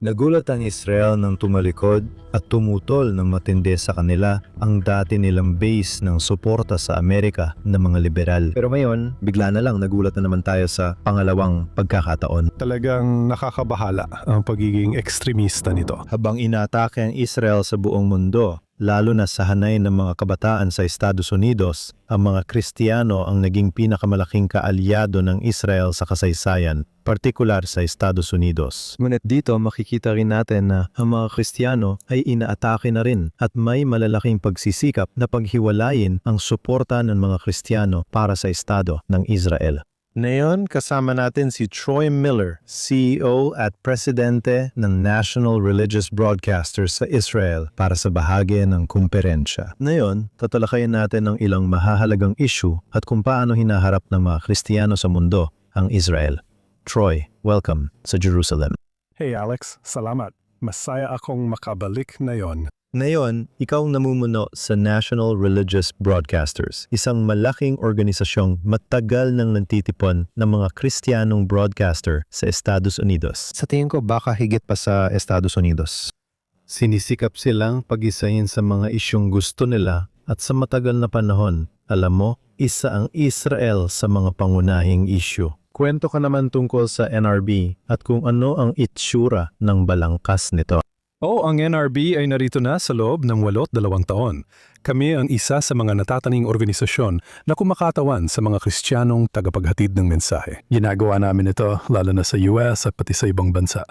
Nagulat ang Israel nang tumalikod at tumutol ng matindi sa kanila ang dati nilang base ng suporta sa Amerika ng mga liberal. Pero ngayon, bigla na lang nagulat na naman tayo sa pangalawang pagkakataon. Talagang nakakabahala ang pagiging ekstremista nito. Habang inaatake ang Israel sa buong mundo, lalo na sa hanay ng mga kabataan sa Estados Unidos, ang mga Kristiyano ang naging pinakamalaking kaalyado ng Israel sa kasaysayan, partikular sa Estados Unidos. Ngunit dito makikita rin natin na ang mga Kristiyano ay inaatake na rin at may malalaking pagsisikap na paghiwalayin ang suporta ng mga Kristiyano para sa Estado ng Israel. Ngayon, kasama natin si Troy Miller, CEO at Presidente ng National Religious Broadcasters sa Israel para sa bahagi ng kumperensya. Ngayon, tatalakayin natin ang ilang mahahalagang issue at kung paano hinaharap ng mga Kristiyano sa mundo ang Israel. Troy, welcome sa Jerusalem. Hey Alex, salamat. Masaya akong makabalik ngayon. Ngayon, ikaw namumuno sa National Religious Broadcasters, isang malaking organisasyong matagal nang nagtitipon ng mga Kristiyanong broadcaster sa Estados Unidos. Sa tingin ko baka higit pa sa Estados Unidos. Sinisikap silang pag-isahin sa mga isyong gusto nila at sa matagal na panahon, alam mo, isa ang Israel sa mga pangunahing issue. Kwento ka naman tungkol sa NRB at kung ano ang itsura ng balangkas nito. Ang NRB ay narito na sa loob ng 82 taon. Kami ang isa sa mga natataning organisasyon na kumakatawan sa mga Kristiyanong tagapaghatid ng mensahe. Ginagawa namin ito lalo na sa US at pati sa ibang bansa.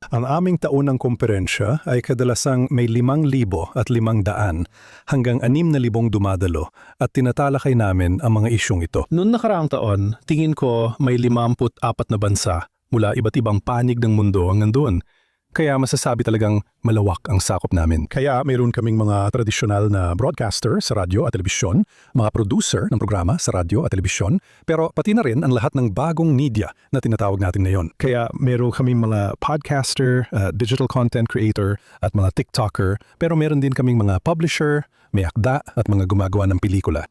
Ang aming taunang komperensya ay kadalasang may 5,000 at 500 hanggang 6,000 dumadalo at tinatalakay namin ang mga isyong ito. Noong nakaraang taon, tingin ko may 54 na bansa mula iba't ibang panig ng mundo ang nandun. Kaya masasabi talagang malawak ang sakop namin. Kaya mayroon kaming mga tradisyonal na broadcaster sa radyo at telebisyon, mga producer ng programa sa radyo at telebisyon, pero pati na rin ang lahat ng bagong media na tinatawag natin ngayon. Kaya mayroon kaming mga podcaster, digital content creator at mga TikToker, pero mayroon din kaming mga publisher, may akda at mga gumagawa ng pelikula.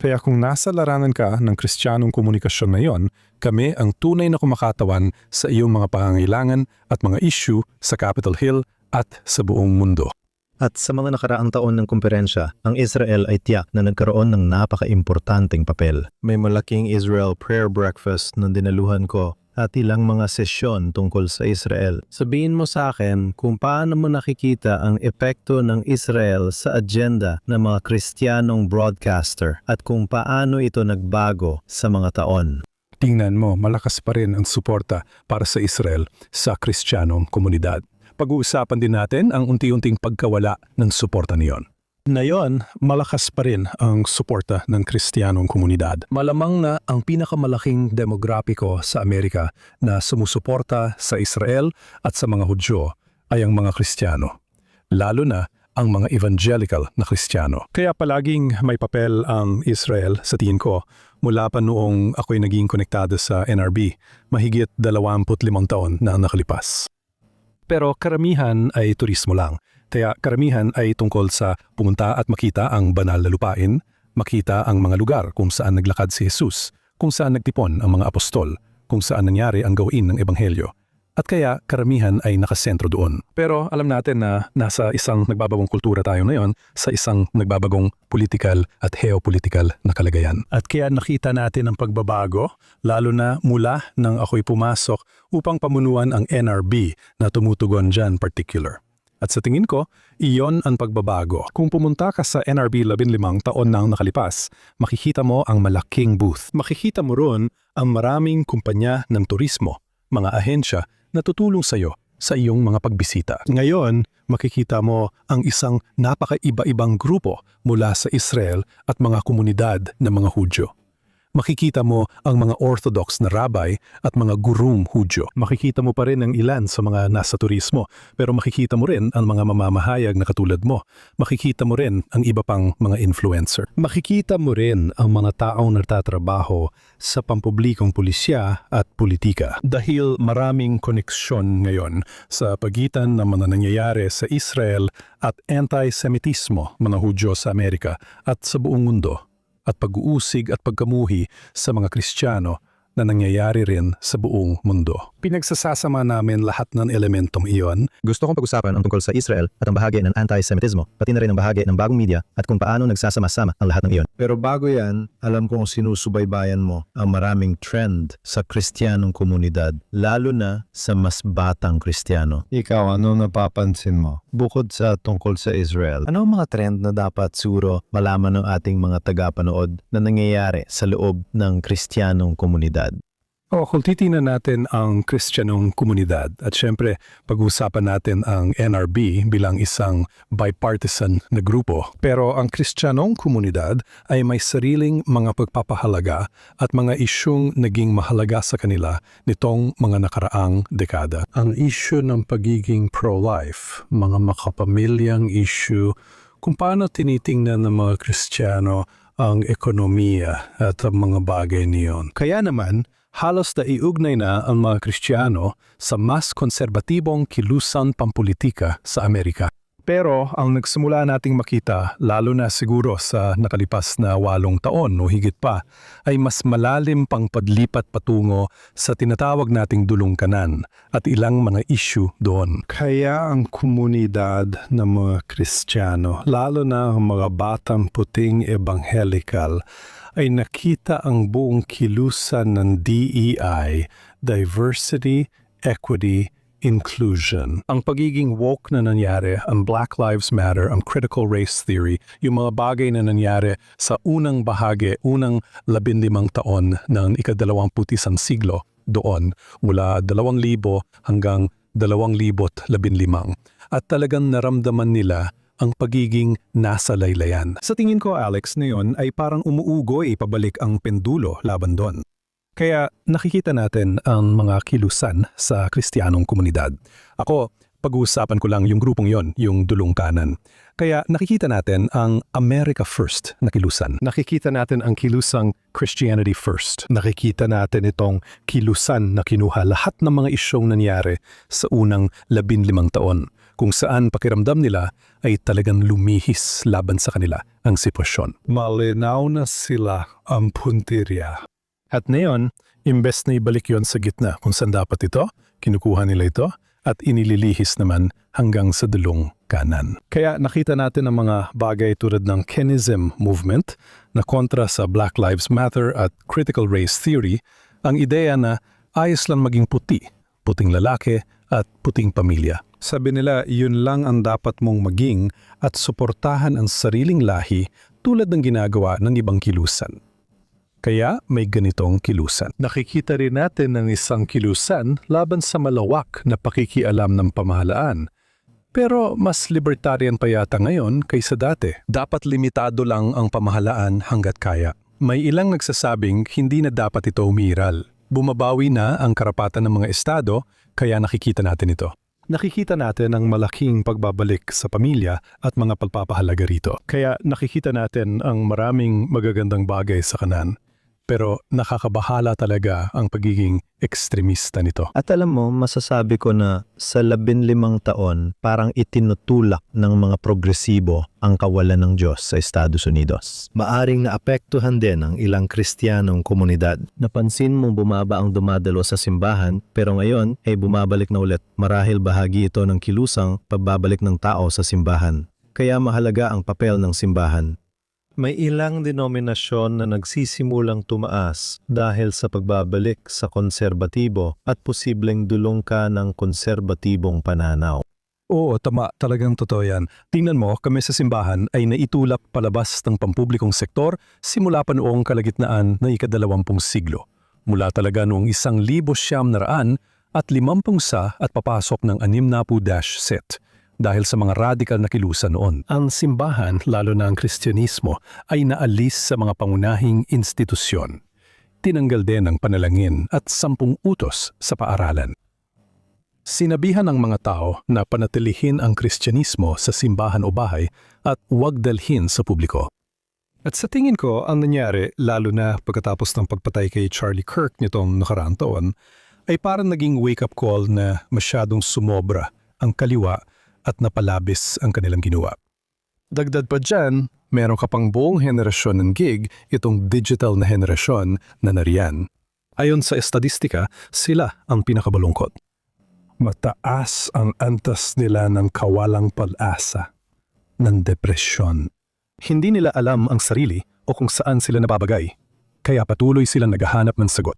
Kaya kung nasa larangan ka ng Kristiyanong komunikasyon ngayon, kami ang tunay na kumakatawan sa iyong mga pangangailangan at mga issue sa Capitol Hill at sa buong mundo. At sa mga nakaraang taon ng kumperensya, ang Israel ay tiyak na nagkaroon ng napaka-importanteng papel. May malaking Israel prayer breakfast na dinaluhan ko at ilang mga sesyon tungkol sa Israel. Sabihin mo sa akin kung paano mo nakikita ang epekto ng Israel sa agenda ng mga Kristiyanong broadcaster at kung paano ito nagbago sa mga taon. Tingnan mo, malakas pa rin ang suporta para sa Israel sa Kristiyanong komunidad. Pag-uusapan din natin ang unti-unting pagkawala ng suporta niyon. Ngayon, malakas pa rin ang suporta ng Kristiyanong komunidad. Malamang na ang pinakamalaking demograpiko sa Amerika na sumusuporta sa Israel at sa mga Hudyo ay ang mga Kristiyano, lalo na ang mga evangelical na Kristiyano. Kaya palaging may papel ang Israel sa tingin ko mula pa noong ako'y naging konektado sa NRB, mahigit 25 taon na nakalipas. Pero karamihan ay turismo lang. Kaya karamihan ay tungkol sa pumunta at makita ang banal na lupain, makita ang mga lugar kung saan naglakad si Jesus, kung saan nagtipon ang mga apostol, kung saan nangyari ang gawain ng ebanghelyo. At kaya karamihan ay nakasentro doon. Pero alam natin na nasa isang nagbabagong kultura tayo ngayon, sa isang nagbabagong political at geopolitical na kalagayan. At kaya nakita natin ang pagbabago, lalo na mula nang ako'y pumasok upang pamunuan ang NRB na tumutugon dyan particular. At sa tingin ko, iyon ang pagbabago. Kung pumunta ka sa NRB 15 taon nang nakalipas, makikita mo ang malaking booth. Makikita mo ron ang maraming kumpanya ng turismo, mga ahensya na tutulong sa iyo sa iyong mga pagbisita. Ngayon, makikita mo ang isang napakaiba-ibang grupo mula sa Israel at mga komunidad ng mga Hudyo. Makikita mo ang mga Orthodox na rabbi at mga gurung Hudyo. Makikita mo pa rin ang ilan sa mga nasa turismo, pero makikita mo rin ang mga mamamahayag na katulad mo. Makikita mo rin ang iba pang mga influencer. Makikita mo rin ang mga taong nagtatrabaho sa pampublikong pulisya at politika. Dahil maraming koneksyon ngayon sa pagitan ng mga nangyayari sa Israel at anti-Semitismo mga Hudyo sa Amerika at sa buong mundo, at pag-uusig at pagkamuhi sa mga Kristiyano na nangyayari rin sa buong mundo. Pinagsasasama namin lahat ng elementong iyon. Gusto kong pag-usapan ang tungkol sa Israel at ang bahagi ng anti-Semitismo, pati na rin ang bahagi ng bagong media at kung paano nagsasama-sama ang lahat ng iyon. Pero bago yan, alam kong sinusubaybayan mo ang maraming trend sa Kristiyanong komunidad, lalo na sa mas batang Kristiyano. Ikaw, ano napapansin mo? Bukod sa tungkol sa Israel, ano ang mga trend na dapat suro malaman ng ating mga tagapanood na nangyayari sa loob ng Kristiyanong komunidad? Kung titingnan natin ang Kristiyanong komunidad at syempre pag-uusapan natin ang NRB bilang isang bipartisan na grupo. Pero ang Kristiyanong komunidad ay may sariling mga pagpapahalaga at mga isyung naging mahalaga sa kanila nitong mga nakaraang dekada. Ang issue ng pagiging pro-life, mga makapamilyang issue, kung paano tinitingnan ng mga Kristiyano ang ekonomiya at ang mga bagay niyon. Kaya naman, halos naiugnay na ang mga Kristiyano sa mas konserbatibong kilusan pampolitika sa Amerika. Pero ang nagsimula nating makita, lalo na siguro sa nakalipas na 8 taon o higit pa, ay mas malalim pang paglipat patungo sa tinatawag nating dulungkanan at ilang mga issue doon. Kaya ang komunidad ng mga Kristiyano, lalo na ang mga batang puting evangelical, ay nakita ang buong kilusan ng DEI, Diversity, Equity, Inclusion. Ang pagiging woke na nangyari, ang Black Lives Matter, ang critical race theory, yung mga bagay na nangyari sa unang bahagi, unang 15 taon ng ika-21 siglo doon, mula 2,000 hanggang 2015. At talagang naramdaman nila ang pagiging nasa laylayan. Sa tingin ko, Alex, ngayon ay parang umuugoy pabalik ang pendulo laban doon. Kaya nakikita natin ang mga kilusan sa Kristiyanong komunidad. Ako, pag-uusapan ko lang yung grupong yon, yung dulungkanan. Kaya nakikita natin ang America First na kilusan. Nakikita natin ang kilusang Christianity First. Nakikita natin itong kilusan na kinuha lahat ng mga isyong nangyari sa unang 15 taon, kung saan pakiramdam nila ay talagang lumihis laban sa kanila ang sitwasyon. Malinaw na sila ang puntirya. At ngayon, imbes na ibalik yon sa gitna kung saan dapat ito, kinukuha nila ito at inililihis naman hanggang sa dulong kanan. Kaya nakita natin ang mga bagay tulad ng Kenism movement na kontra sa Black Lives Matter at critical race theory, ang ideya na ayos lang maging puti, puting lalaki at puting pamilya. Sabi nila, yun lang ang dapat mong maging at suportahan ang sariling lahi tulad ng ginagawa ng ibang kilusan. Kaya may ganitong kilusan. Nakikita rin natin ng isang kilusan laban sa malawak na pakikialam ng pamahalaan. Pero mas libertarian pa yata ngayon kaysa dati. Dapat limitado lang ang pamahalaan hanggat kaya. May ilang nagsasabing hindi na dapat ito umiral. Bumabawi na ang karapatan ng mga estado, kaya nakikita natin ito. Nakikita natin ang malaking pagbabalik sa pamilya at mga pagpapahalaga rito. Kaya nakikita natin ang maraming magagandang bagay sa kanan. Pero nakakabahala talaga ang pagiging ekstremista nito. At alam mo, masasabi ko na sa 15 taon, parang itinutulak ng mga progresibo ang kawalan ng Diyos sa Estados Unidos. Maaring naapektuhan din ang ilang Kristiyanong komunidad. Napansin mong bumaba ang dumadalo sa simbahan, pero ngayon ay bumabalik na ulit. Marahil bahagi ito ng kilusang pagbabalik ng tao sa simbahan. Kaya mahalaga ang papel ng simbahan. May ilang denominasyon na nagsisimulang tumaas dahil sa pagbabalik sa konserbatibo at posibleng dulong ka ng konserbatibong pananaw. Oo, tama. Talagang totoo yan. Tingnan mo, kami sa simbahan ay naitulak palabas ng pampublikong sektor simula pa noong kalagitnaan ng ika-20 siglo. Mula talaga noong 1,900 at 50 at papasok ng 60-set. Dahil sa mga radikal na kilusan noon. Ang simbahan, lalo na ang Kristyanismo, ay naalis sa mga pangunahing institusyon. Tinanggal din ang panalangin at 10 utos sa paaralan. Sinabihan ng mga tao na panatilihin ang Kristyanismo sa simbahan o bahay at huwag dalhin sa publiko. At sa tingin ko, ang nangyari, lalo na pagkatapos ng pagpatay kay Charlie Kirk nitong nakaraang taon, ay parang naging wake-up call na masyadong sumobra ang kaliwa at napalabis ang kanilang ginawa. Dagdag pa dyan, meron ka pang buong henerasyon ng gig, itong digital na henerasyon na nariyan. Ayon sa estadistika, sila ang pinakabalungkot. Mataas ang antas nila ng kawalang pag-asa, ng depresyon. Hindi nila alam ang sarili o kung saan sila nababagay, kaya patuloy silang naghahanap ng sagot.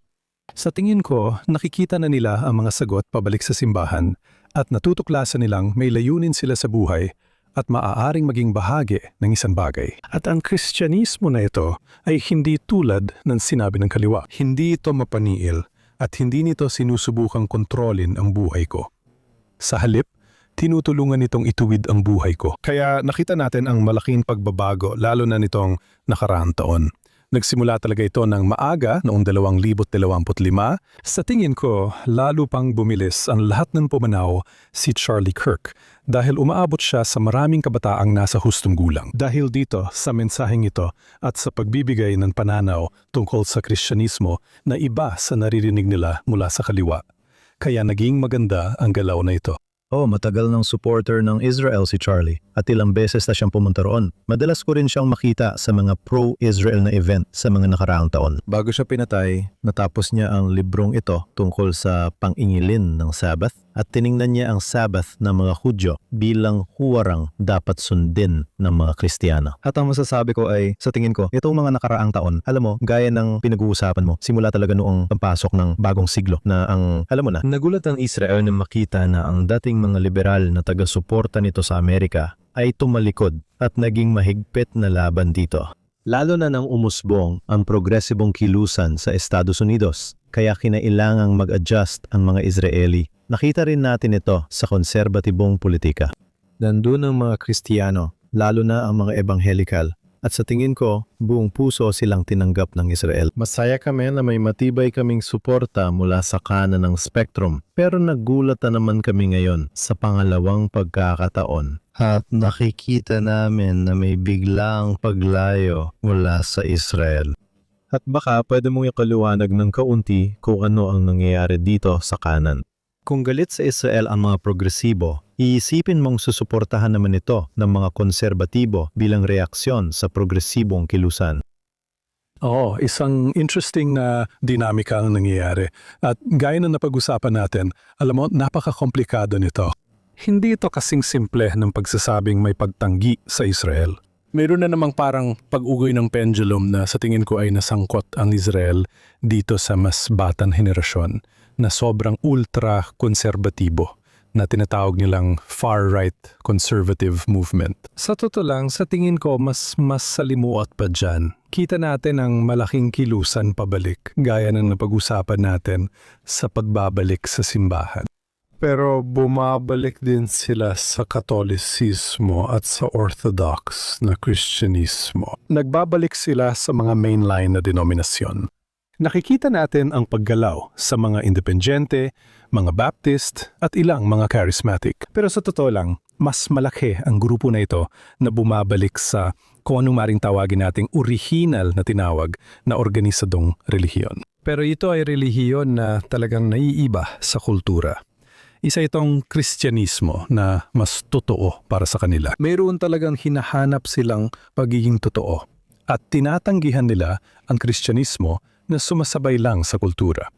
Sa tingin ko, nakikita na nila ang mga sagot pabalik sa simbahan at natutuklasan nilang may layunin sila sa buhay at maaaring maging bahagi ng isang bagay. At ang Kristyanismo na ito ay hindi tulad ng sinabi ng kaliwa. Hindi ito mapaniil at hindi nito sinusubukang kontrolin ang buhay ko. Sa halip, tinutulungan nitong ituwid ang buhay ko. Kaya nakita natin ang malaking pagbabago lalo na nitong nakaraang taon. Nagsimula talaga ito ng maaga noong 2025. Sa tingin ko, lalo pang bumilis ang lahat ng pumanaw si Charlie Kirk dahil umaabot siya sa maraming kabataang nasa hustong gulang. Dahil dito sa mensaheng ito at sa pagbibigay ng pananaw tungkol sa Kristyanismo na iba sa naririnig nila mula sa kaliwa. Kaya naging maganda ang galaw na ito. Matagal ng supporter ng Israel si Charlie at ilang beses na siyang pumunta roon. Madalas ko rin siyang makita sa mga pro-Israel na event sa mga nakaraang taon. Bago siya pinatay, natapos niya ang librong ito tungkol sa pang-ingilin ng Sabbath at tiningnan niya ang Sabbath ng mga Hudyo bilang huwarang dapat sundin ng mga Kristiyano. At ang masasabi ko ay, sa tingin ko, itong mga nakaraang taon, alam mo, gaya ng pinag-uusapan mo, simula talaga noong pagpasok ng bagong siglo na ang, alam mo na, nagulat ang Israel na makita na ang dating mga liberal na taga-suporta nito sa Amerika ay tumalikod at naging mahigpit na laban dito. Lalo na nang umusbong ang progresibong kilusan sa Estados Unidos, kaya kinailangang mag-adjust ang mga Israeli. Nakita rin natin ito sa konserbatibong politika. Nandun ang mga Kristiyano, lalo na ang mga Ebanghelikal, at sa tingin ko, buong puso silang tinanggap ng Israel. Masaya kami na may matibay kaming suporta mula sa kanan ng spectrum, pero nagulat na naman kami ngayon sa pangalawang pagkakataon. At nakikita namin na may biglang paglayo mula sa Israel. At baka pwede mong ikaliwanag ng kaunti kung ano ang nangyayari dito sa kanan. Kung galit sa Israel ang mga progresibo, iisipin mong susuportahan naman ito ng mga konserbatibo bilang reaksyon sa progresibong kilusan. Isang interesting na dinamika ang nangyayari. At gaya na napag-usapan natin, alam mo, napaka-komplikado nito. Hindi ito kasing simple ng pagsasabing may pagtanggi sa Israel. Mayroon na namang parang pag-ugoy ng pendulum na sa tingin ko ay nasangkot ang Israel dito sa mas batang henerasyon na sobrang ultra-konserbatibo na tinatawag nilang far-right conservative movement. Sa totoo lang, sa tingin ko mas salimuot pa dyan. Kita natin ang malaking kilusan pabalik gaya ng napag-usapan natin sa pagbabalik sa simbahan. Pero bumabalik din sila sa Katolisismo at sa Orthodox na Kristyanismo. Nagbabalik sila sa mga mainline na denominasyon. Nakikita natin ang paggalaw sa mga independyente, mga Baptist at ilang mga charismatic. Pero sa totoo lang, mas malaki ang grupo na ito na bumabalik sa kung anong maring tawagin nating original na tinawag na organisadong relihiyon. Pero ito ay relihiyon na talagang naiiba sa kultura. Isa itong Kristyanismo na mas totoo para sa kanila. Mayroon talagang hinahanap silang pagiging totoo at tinatanggihan nila ang Kristyanismo na sumasabay lang sa kultura.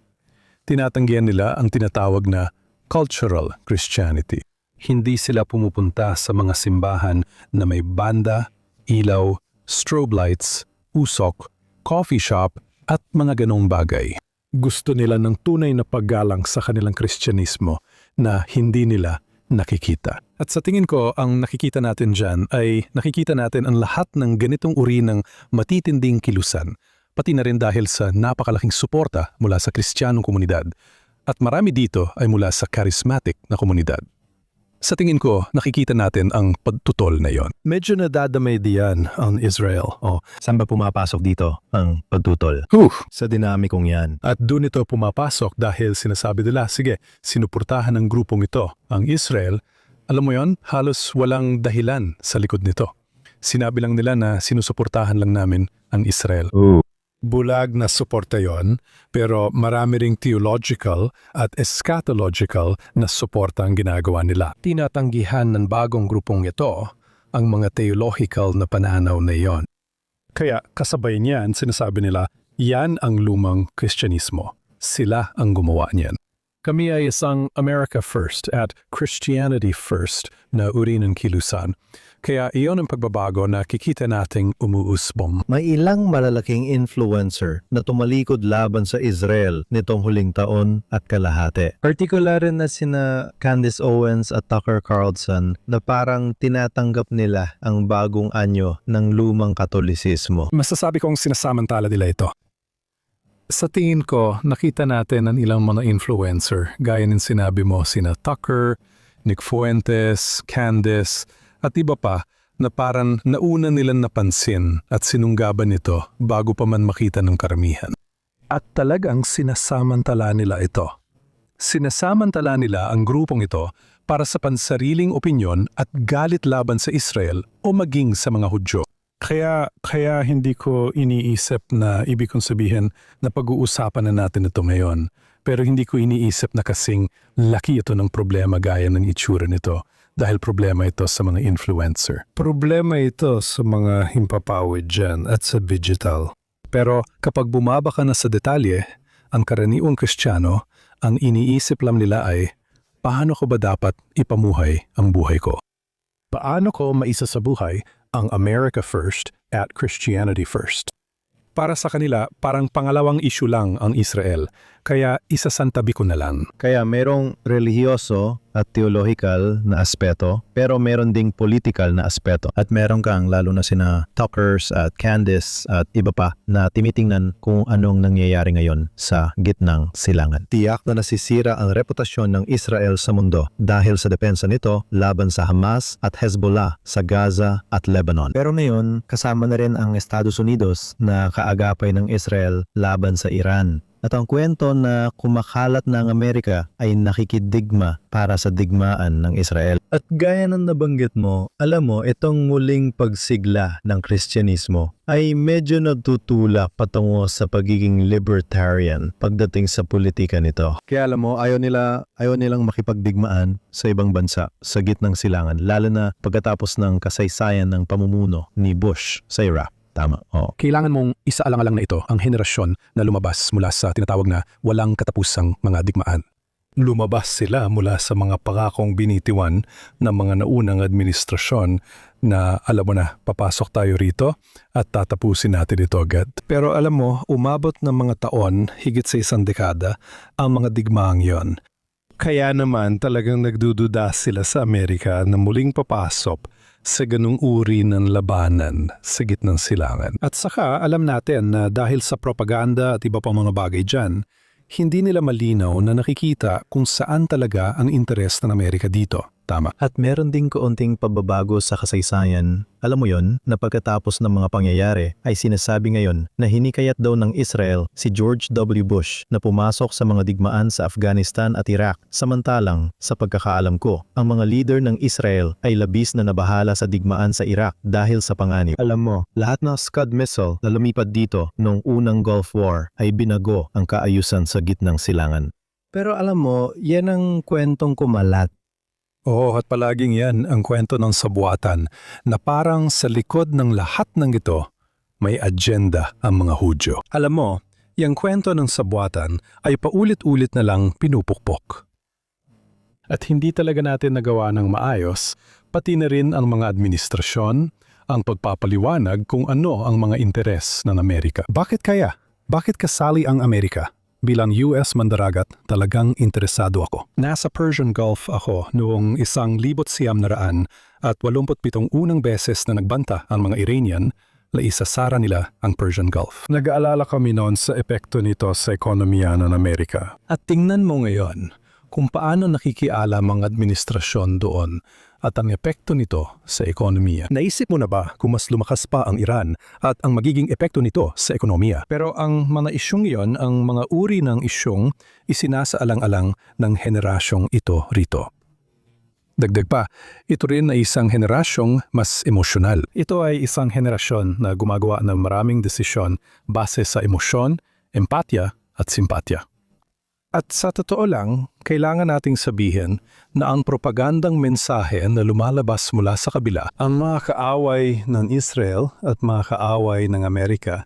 Tinatanggihan nila ang tinatawag na cultural Christianity. Hindi sila pumupunta sa mga simbahan na may banda, ilaw, strobe lights, usok, coffee shop at mga ganong bagay. Gusto nila ng tunay na paggalang sa kanilang Kristyanismo na hindi nila nakikita. At sa tingin ko, ang nakikita natin dyan ay nakikita natin ang lahat ng ganitong uri ng matitinding kilusan, pati na rin dahil sa napakalaking suporta mula sa Kristiyanong komunidad at marami dito ay mula sa charismatic na komunidad. Sa tingin ko, nakikita natin ang pagtutol na yon. Medyo nadadamay diyan ang Israel. Saan ba pumapasok dito ang pagtutol? Sa dinamikong yan. At doon ito pumapasok dahil sinasabi nila, sige, sinuportahan ng grupong ito, ang Israel. Alam mo yon, halos walang dahilan sa likod nito. Sinabi lang nila na sinusuportahan lang namin ang Israel. Bulag na suporta yon, pero marami ring theological at eschatological na suporta ang ginagawa nila. Tinatanggihan ng bagong grupong ito ang mga theological na pananaw na yon. Kaya kasabay niyan, sinasabi nila, yan ang lumang Kristyanismo. Sila ang gumawa niyan. Kami ay isang America First at Christianity First na uri ng kilusan. Kaya iyon ang pagbabago na kikita nating umuusbong. May ilang malalaking influencer na tumalikod laban sa Israel nitong huling taon at kalahati. Partikular na sina Candace Owens at Tucker Carlson na parang tinatanggap nila ang bagong anyo ng lumang Katolisismo. Masasabi kong sinasamantala nila ito. Sa tingin ko, nakita natin ang ilang mga influencer, gaya ng sinabi mo sina Tucker, Nick Fuentes, Candace, at iba pa na parang nauna nilang napansin at sinunggaban ito bago pa man makita ng karamihan. At talagang sinasamantala nila ito. Sinasamantala nila ang grupong ito para sa pansariling opinyon at galit laban sa Israel o maging sa mga Hudyo. Kaya hindi ko iniisip na ibig kong sabihin na pag-uusapan na natin ito ngayon. Pero hindi ko iniisip na kasing laki ito ng problema gaya ng itsura nito dahil problema ito sa mga influencer. Problema ito sa mga himpapawid dyan at sa digital. Pero kapag bumaba ka na sa detalye, ang karaniwang Kristiyano, ang iniisip lang nila ay, paano ko ba dapat ipamuhay ang buhay ko? Paano ko maisasabuhay ang America First at Christianity First? Para sa kanila, parang pangalawang issue lang ang Israel, kaya isasantabi ko na lang. Kaya merong relihiyoso at theological na aspeto, pero meron ding political na aspeto. At meron kang lalo na sina Tuckers at Candace at iba pa na timitingnan kung anong nangyayari ngayon sa gitnang silangan. Tiyak na nasisira ang reputasyon ng Israel sa mundo dahil sa depensa nito laban sa Hamas at Hezbollah sa Gaza at Lebanon. Pero ngayon, kasama na rin ang Estados Unidos na kaagapay ng Israel laban sa Iran. At ang kwento na kumakalat na ang Amerika ay nakikidigma para sa digmaan ng Israel. At gaya ng nabanggit mo, alam mo, itong muling pagsigla ng Kristyanismo ay medyo natutula patungo sa pagiging libertarian pagdating sa politika nito. Kaya alam mo, ayaw nilang makipagdigmaan sa ibang bansa sa gitnang silangan, lalo na pagkatapos ng kasaysayan ng pamumuno ni Bush sa Iraq. Tama, oo. Kailangan mong isaalang-alang na ito ang henerasyon na lumabas mula sa tinatawag na walang katapusang mga digmaan. Lumabas sila mula sa mga pangakong binitiwan ng mga naunang administrasyon na alam mo na, papasok tayo rito at tatapusin natin ito agad. Pero alam mo, umabot ng mga taon, higit sa 1 dekada, ang mga digmaang yon. Kaya naman talagang nagdududa sila sa Amerika na muling papasok sa ganung uri ng labanan sa gitnang silangan. At saka alam natin na dahil sa propaganda at iba pang mga bagay dyan, hindi nila malinaw na nakikita kung saan talaga ang interes ng Amerika dito. Tama. At meron ding kaunting pababago sa kasaysayan. Alam mo yon, na pagkatapos ng mga pangyayari ay sinasabi ngayon na hinikayat daw ng Israel si George W. Bush na pumasok sa mga digmaan sa Afghanistan at Iraq. Samantalang, sa pagkakaalam ko, ang mga leader ng Israel ay labis na nabahala sa digmaan sa Iraq dahil sa panganib. Alam mo, lahat ng Scud missile na lumipad dito noong unang Gulf War ay binago ang kaayusan sa gitnang silangan. Pero alam mo, yan ang kwentong kumalat. Oo, at palaging yan ang kwento ng sabuatan na parang sa likod ng lahat ng ito, may agenda ang mga Hudyo. Alam mo, yung kwento ng sabuatan ay paulit-ulit na lang pinupukpok. At hindi talaga natin nagawa ng maayos, pati na rin ang mga administrasyon, ang pagpapaliwanag kung ano ang mga interes ng Amerika. Bakit kaya? Bakit kasali ang Amerika? Bilang US mandaragat, talagang interesado ako. Nasa Persian Gulf ako noong 1987 unang beses na nagbanta ang mga Iranian, laisasara nila ang Persian Gulf. Nag-aalala kami noon sa epekto nito sa ekonomiya ng Amerika. At tingnan mo ngayon kung paano nakikialam ang administrasyon doon at ang epekto nito sa ekonomiya. Naisip mo na ba kung mas lumakas pa ang Iran at ang magiging epekto nito sa ekonomiya? Pero ang mga isyong iyon, ang mga uri ng isyong isinasaalang-alang ng henerasyong ito rito. Dagdag pa, ito rin ay isang henerasyong mas emosyonal. Ito ay isang henerasyon na gumagawa ng maraming desisyon base sa emosyon, empatya at simpatya. At sa totoo lang, kailangan nating sabihin na ang propagandang mensahe na lumalabas mula sa kabila, ang mga kaaway ng Israel at mga kaaway ng Amerika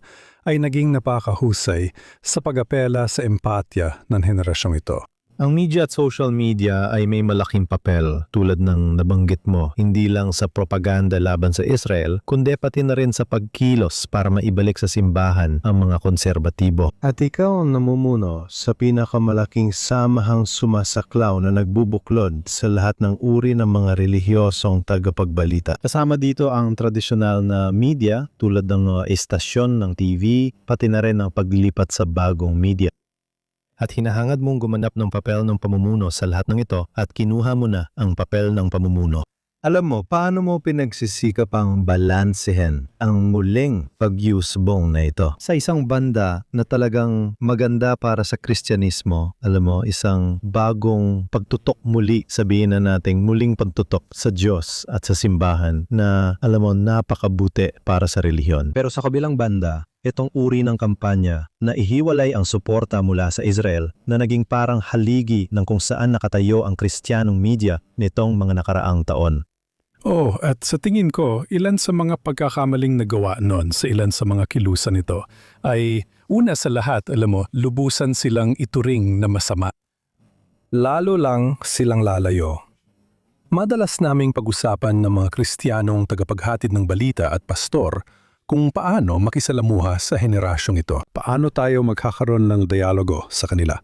ay naging napakahusay sa pag-apela sa empatya ng henerasyong ito. Ang media at social media ay may malaking papel tulad ng nabanggit mo, hindi lang sa propaganda laban sa Israel, kundi pati na rin sa pagkilos para maibalik sa simbahan ang mga konserbatibo. At ikaw ang namumuno sa pinakamalaking samahang sumasaklaw na nagbubuklod sa lahat ng uri ng mga relihiyosong tagapagbalita. Kasama dito ang tradisyonal na media tulad ng mga istasyon ng TV, pati na rin ang paglipat sa bagong media. At hinahangad mong gumanap ng papel ng pamumuno sa lahat ng ito at kinuha mo na ang papel ng pamumuno. Alam mo, paano mo pinagsisikap ang balansehin ang muling pagyusbong na ito? Sa isang banda na talagang maganda para sa Kristyanismo, alam mo, isang bagong pagtutok muli, sabihin na nating muling pagtutok sa Diyos at sa simbahan na, alam mo, napakabuti para sa relihiyon. Pero sa kabilang banda, itong uri ng kampanya na ihiwalay ang suporta mula sa Israel na naging parang haligi ng kung saan nakatayo ang Kristiyanong media nitong mga nakaraang taon. At sa tingin ko, ilan sa mga pagkakamaling nagawa noon sa ilan sa mga kilusan nito ay una sa lahat, alam mo, lubusan silang ituring na masama. Lalo lang silang lalayo. Madalas naming pag-usapan ng mga Kristiyanong tagapaghatid ng balita at pastor kung paano makisalamuha sa henerasyong ito. Paano tayo magkakaroon ng dialogo sa kanila?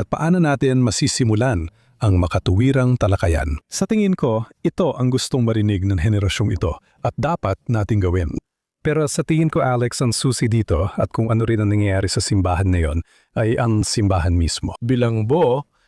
At paano natin masisimulan ang makatuwirang talakayan? Sa tingin ko, ito ang gustong marinig ng henerasyong ito at dapat nating gawin. Pero sa tingin ko, Alex, ang susi dito at kung ano rin ang nangyayari sa simbahan na yon ay ang simbahan mismo. Bilang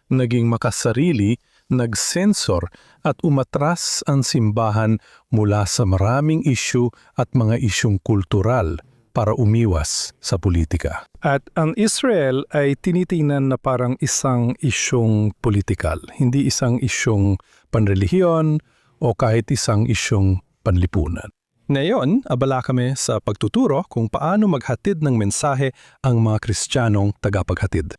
naging makasarili, nag-sensor at umatras ang simbahan mula sa maraming isyu at mga isyong kultural para umiwas sa politika. At ang Israel ay tinitingnan na parang isang isyong politikal, hindi isang isyong panrelihiyon o kahit isang isyong panlipunan. Ngayon, abala kami sa pagtuturo kung paano maghatid ng mensahe ang mga Kristiyanong tagapaghatid.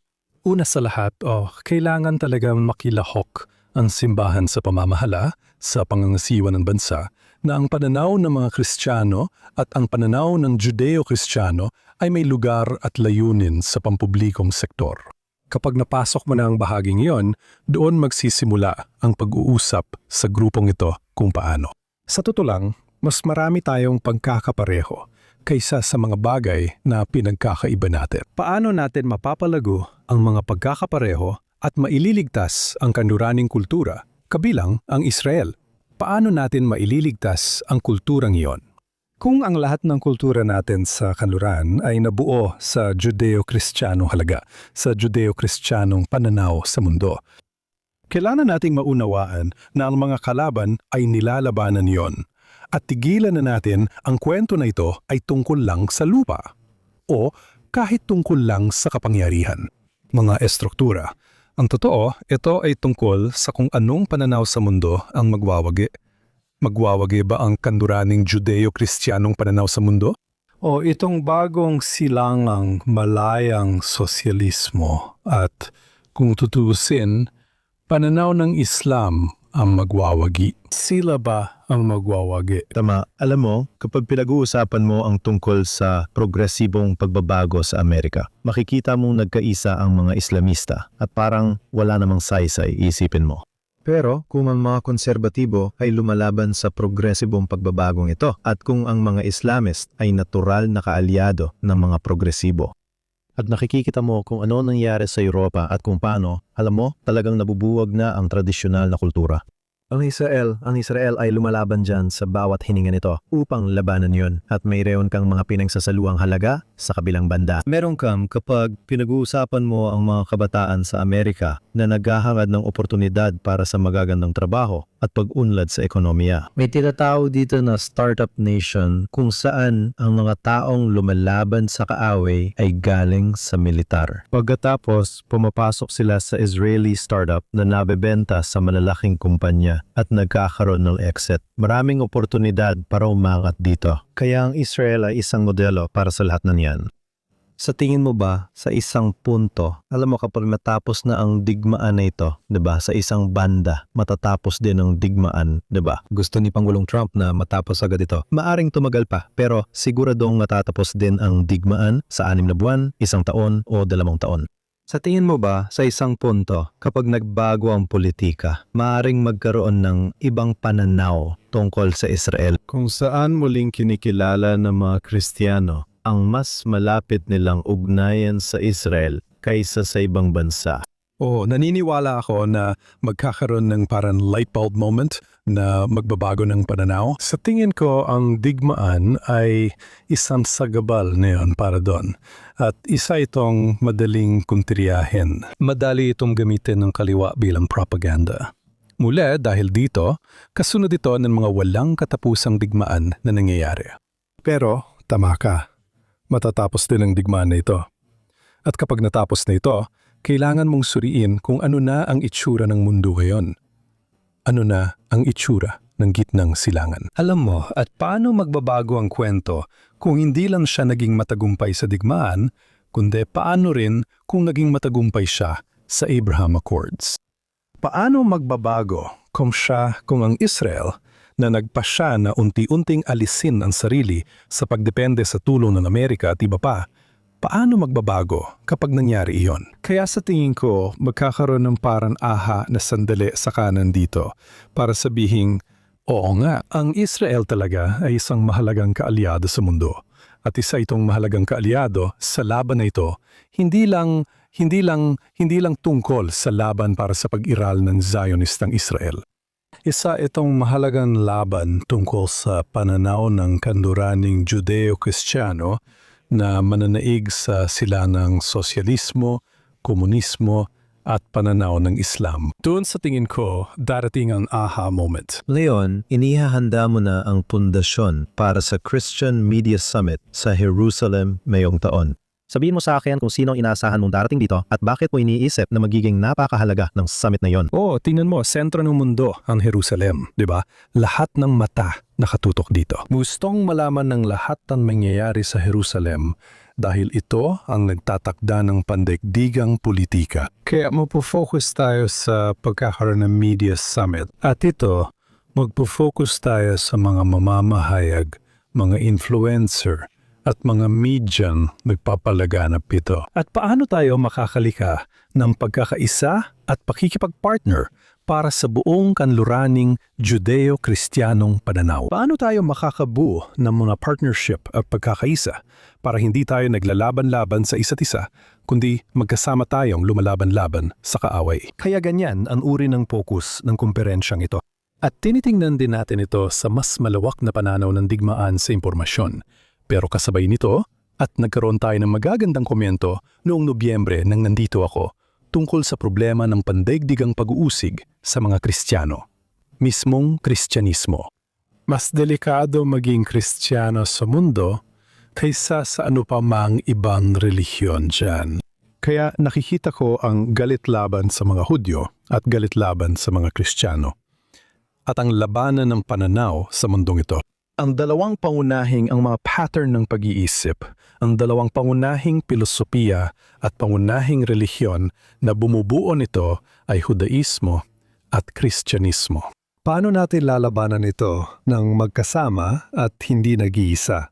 Una sa lahat, kailangan talaga makilahok ang simbahan sa pamamahala, sa pangangasiwa ng bansa, na ang pananaw ng mga Kristiyano at ang pananaw ng Judeo-Kristiyano ay may lugar at layunin sa pampublikong sektor. Kapag napasok mo na ang bahaging iyon, doon magsisimula ang pag-uusap sa grupong ito kung paano. Sa totoo lang, mas marami tayong pagkakapareho kaysa sa mga bagay na pinagkakaiba natin. Paano natin mapapalago ang mga pagkakapareho at maililigtas ang kanluraning kultura, kabilang ang Israel? Paano natin maililigtas ang kulturang iyon? Kung ang lahat ng kultura natin sa kanluran ay nabuo sa Judeo-Kristiyanong halaga, sa Judeo-Kristiyanong pananaw sa mundo, kailangan nating maunawaan na ang mga kalaban ay nilalabanan iyon. At tigilan na natin ang kwento na ito ay tungkol lang sa lupa o kahit tungkol lang sa kapangyarihan. Mga estruktura. Ang totoo, ito ay tungkol sa kung anong pananaw sa mundo ang magwawagi. Magwawagi ba ang kanluraning Judeo-Kristiyanong pananaw sa mundo? O itong bagong silangang malayang sosyalismo at kung tutuusin, pananaw ng Islam ang magwawagi. Sila ba ang magwawagi? Tama. Alam mo, kapag pinag-uusapan mo ang tungkol sa progresibong pagbabago sa Amerika, makikita mong nagkaisa ang mga Islamista at parang wala namang saysay, isipin mo. Pero kung ang mga konserbatibo ay lumalaban sa progresibong pagbabagong ito at kung ang mga Islamist ay natural na kaalyado ng mga progresibo, at nakikita mo kung ano nangyari sa Europa at kung paano, alam mo, talagang nabubuwag na ang tradisyonal na kultura. Ang Israel ay lumalaban dyan sa bawat hininga nito upang labanan yon at mayroon kang mga pinagsasaluang halaga sa kabilang banda. Meron kang kapag pinag-uusapan mo ang mga kabataan sa Amerika na naghahangad ng oportunidad para sa magagandang trabaho at pag-unlad sa ekonomiya. May tinatawag dito na startup nation kung saan ang mga taong lumalaban sa kaaway ay galing sa militar. Pagkatapos, pumapasok sila sa Israeli startup na nabebenta sa malalaking kumpanya at nagkakaroon ng exit. Maraming oportunidad para umangat dito. Kaya ang Israel ay isang modelo para sa lahat ng yan. Sa tingin mo ba, sa isang punto, alam mo kapag matapos na ang digmaan na ito, 'di ba? Sa isang banda, matatapos din ang digmaan, 'di ba? Gusto ni Pangulong Trump na matapos agad ito. Maaring tumagal pa, pero siguradong matatapos din ang digmaan sa 6 na buwan, 1 taon o 2 taon. Sa tingin mo ba, sa isang punto, kapag nagbago ang politika, maaring magkaroon ng ibang pananaw tungkol sa Israel? Kung saan muling kinikilala ng mga Kristiyano ang mas malapit nilang ugnayan sa Israel kaysa sa ibang bansa. Oo, naniniwala ako na magkakaroon ng parang light bulb moment na magbabago ng pananaw. Sa tingin ko, ang digmaan ay isang sagabal na yun para doon. At isa itong madaling kuntiryahin. Madali itong gamitin ng kaliwa bilang propaganda. Muli dahil dito, kasunod ito ng mga walang katapusang digmaan na nangyayari. Pero, tama ka. Matatapos din ang digmaan na ito. At kapag natapos na ito, kailangan mong suriin kung ano na ang itsura ng mundo ngayon. Ano na ang itsura ng gitnang silangan. Alam mo, at paano magbabago ang kwento kung hindi lang siya naging matagumpay sa digmaan, kundi paano rin kung naging matagumpay siya sa Abraham Accords. Paano magbabago kung ang Israel na nagpasya na unti-unting alisin ang sarili sa pagdepende sa tulong ng Amerika at iba pa, paano magbabago kapag nangyari iyon? Kaya sa tingin ko, magkakaroon ng parang aha na sandali sa kanan dito para sabihing, oo nga, ang Israel talaga ay isang mahalagang kaalyado sa mundo. At isa itong mahalagang kaalyado sa laban na ito, hindi lang tungkol sa laban para sa pag-iral ng Zionistang Israel. Isa itong mahalagang laban tungkol sa pananaw ng kanluraning Judeo-Kristiyano na mananaig sa silangang sosyalismo, komunismo at pananaw ng Islam. Doon sa tingin ko, darating ang aha moment. Leon, inihahanda mo na ang pundasyon para sa Christian Media Summit sa Jerusalem ngayong taon. Sabihin mo sa akin kung sino ang inaasahan mong darating dito at bakit mo iniisip na magiging napakahalaga ng summit na yon. Oo, tingnan mo, sentro ng mundo ang Jerusalem, di ba? Lahat ng mata nakatutok dito. Gustong malaman ng lahat ng mangyayari sa Jerusalem dahil ito ang nagtatakda ng pandaigdigang politika. Kaya magpo-focus tayo sa pagkakaroon ng Media Summit. At ito, magpo-focus tayo sa mga mamamahayag, mga influencer, at mga medyang nagpapalaganap ito. At paano tayo makakalika ng pagkakaisa at pakikipagpartner para sa buong kanluraning Judeo-Kristiyanong pananaw? Paano tayo makakabuo ng mga partnership at pagkakaisa para hindi tayo naglalaban-laban sa isa't isa, kundi magkasama tayong lumalaban-laban sa kaaway? Kaya ganyan ang uri ng focus ng kumperensyang ito. At tinitingnan din natin ito sa mas malawak na pananaw ng digmaan sa impormasyon. Pero kasabay nito, at nagkaroon tayo ng magagandang komento noong Nobyembre nang nandito ako tungkol sa problema ng pandaigdigang pag-uusig sa mga Kristiyano. Mismong Kristyanismo. Mas delikado maging Kristiyano sa mundo kaysa sa ano pa mang ibang relihiyon dyan. Kaya nakikita ko ang galit laban sa mga Hudyo at galit laban sa mga Kristiyano. At ang labanan ng pananaw sa mundong ito. Ang dalawang pangunahing ang mga pattern ng pag-iisip, ang dalawang pangunahing pilosopiya at pangunahing relihiyon na bumubuo nito ay Judaismo at Kristyanismo. Paano natin lalabanan ito ng magkasama at hindi nag-iisa?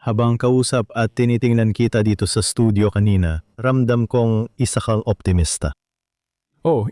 Habang kausap at tinitingnan kita dito sa studio kanina, ramdam kong isa kang optimista.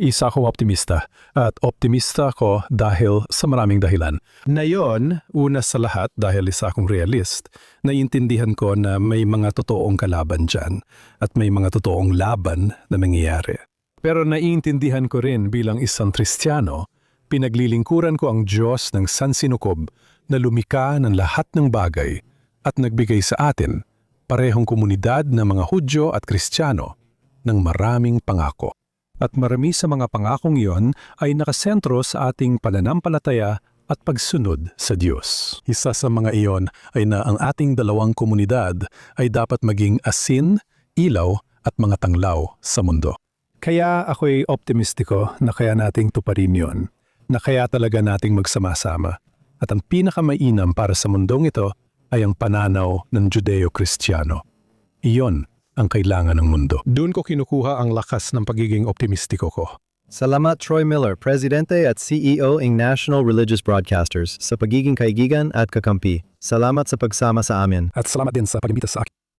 Isa akong optimista. At optimista ako dahil sa maraming dahilan. Ngayon, una sa lahat dahil isa akong realist, naiintindihan ko na may mga totoong kalaban dyan at may mga totoong laban na nangyayari. Pero naiintindihan ko rin bilang isang Kristiyano, pinaglilingkuran ko ang Diyos ng sansinukob na lumika ng lahat ng bagay at nagbigay sa atin, parehong komunidad ng mga Hudyo at Kristiyano, ng maraming pangako. At marami sa mga pangakong iyon ay nakasentro sa ating pananampalataya at pagsunod sa Diyos. Isa sa mga iyon ay na ang ating dalawang komunidad ay dapat maging asin, ilaw at mga tanglaw sa mundo. Kaya ako'y optimistiko na kaya nating tuparin yon, na kaya talaga nating magsama-sama. At ang pinakamainam para sa mundong ito ay ang pananaw ng Judeo-Kristiyano. Iyon ang kailangan ng mundo. Doon ko kinukuha ang lakas ng pagiging optimistiko ko. Salamat Troy Miller, Presidente at CEO ng National Religious Broadcasters sa pagiging kaibigan at kakampi. Salamat sa pagsama sa amin. At salamat din sa pag-imbita sa akin.